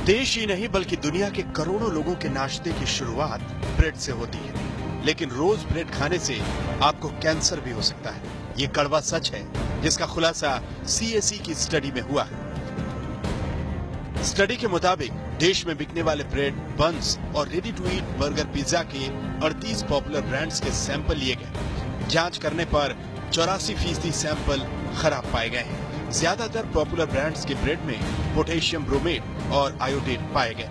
देश ही नहीं बल्कि दुनिया के करोड़ों लोगों के नाश्ते की शुरुआत ब्रेड से होती है, लेकिन रोज ब्रेड खाने से आपको कैंसर भी हो सकता है। ये कड़वा सच है, जिसका खुलासा CSE की स्टडी में हुआ है। स्टडी के मुताबिक देश में बिकने वाले ब्रेड, बन्स और ready to eat burger, pizza के 38 पॉपुलर ब्रांड्स के सैंपल लिए गए। जांच करने पर 84% सैंपल खराब पाए गए हैं। ज्यादातर पॉपुलर ब्रांड्स के ब्रेड में पोटेशियम ब्रोमेट और आयोडीन पाए गए।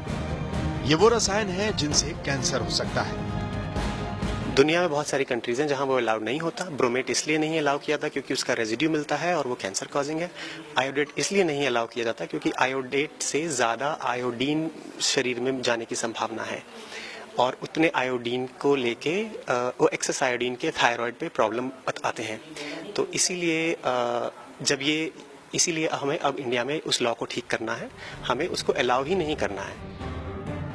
ये वो रसायन है जिनसे कैंसर हो सकता है। दुनिया में बहुत सारी कंट्रीज हैं जहां वो अलाउड नहीं होता। ब्रोमेट इसलिए नहीं अलाउ किया था क्योंकि उसका रेजिड्यू मिलता है और वो कैंसर कॉजिंग है। आयोडेट इसलिए नहीं अलाउ किया जाता क्योंकि आयोडेट से ज्यादा आयोडीन शरीर में जाने की संभावना है और उतने आयोडीन को लेके वो एक्सेस आयोडीन के थायराइड पे प्रॉब्लम आते हैं। तो इसीलिए हमें अब इंडिया में उस लॉ को ठीक करना है, हमें उसको अलाउ ही नहीं करना है।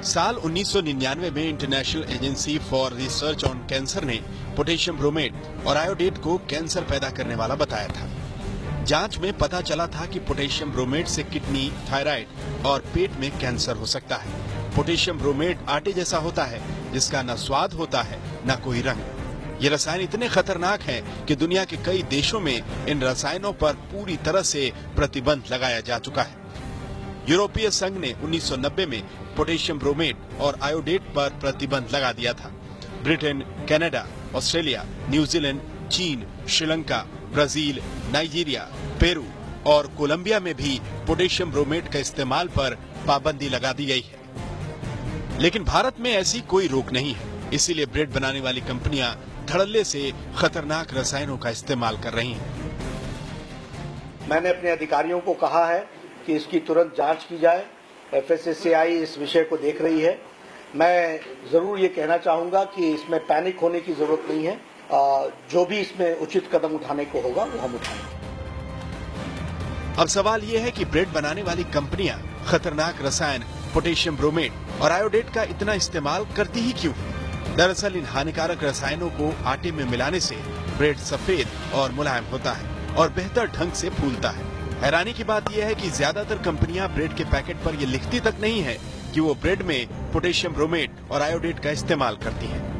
साल 1999 में international agency for research on cancer ने पोटेशियम ब्रोमेट और आयोडेट को कैंसर पैदा करने वाला बताया था। जांच में पता चला था कि पोटेशियम ब्रोमेट से किडनी, थायराइड और पेट में कैंसर हो सकता है। पोटेशियम ब्रोमेट आटे जैसा होता है, जिसका न स्वाद होता है न कोई रंग। ये रसायन इतने खतरनाक हैं कि दुनिया के कई देशों में इन रसायनों पर पूरी तरह से प्रतिबंध लगाया जा चुका है। यूरोपीय संघ ने 1990 में पोटेशियम ब्रोमेट और आयोडेट पर प्रतिबंध लगा दिया था। ब्रिटेन, कनाडा, ऑस्ट्रेलिया, न्यूजीलैंड, चीन, श्रीलंका, ब्राजील, नाइजीरिया, पेरू और कोलंबिया में भी पोटेशियम ब्रोमेट का इस्तेमाल पर पाबंदी लगा दी गई है। लेकिन भारत में ऐसी कोई रोक नहीं है, इसीलिए ब्रेड बनाने वाली कंपनियां धड़ल्ले से खतरनाक रसायनों का इस्तेमाल कर रही हैं। मैंने अपने अधिकारियों को कहा है कि इसकी तुरंत जांच की जाए। FSSAI इस विषय को देख रही है। मैं जरूर ये कहना चाहूंगा कि इसमें पैनिक होने की जरूरत नहीं है। जो भी इसमें उचित कदम उठाने को होगा वो हम उठाएंगे। अब सवाल ये है कि ब्रेड बनाने वाली कंपनियां खतरनाक रसायन पोटेशियम ब्रोमेट और आयोडेट का इतना इस्तेमाल करती ही क्यों? दरअसल इन हानिकारक रसायनों को आटे में मिलाने से ब्रेड सफेद और मुलायम होता है और बेहतर ढंग से फूलता है। हैरानी की बात यह है कि ज्यादातर कंपनियां ब्रेड के पैकेट पर ये लिखती तक नहीं है कि वो ब्रेड में पोटेशियम ब्रोमेट और आयोडेट का इस्तेमाल करती हैं।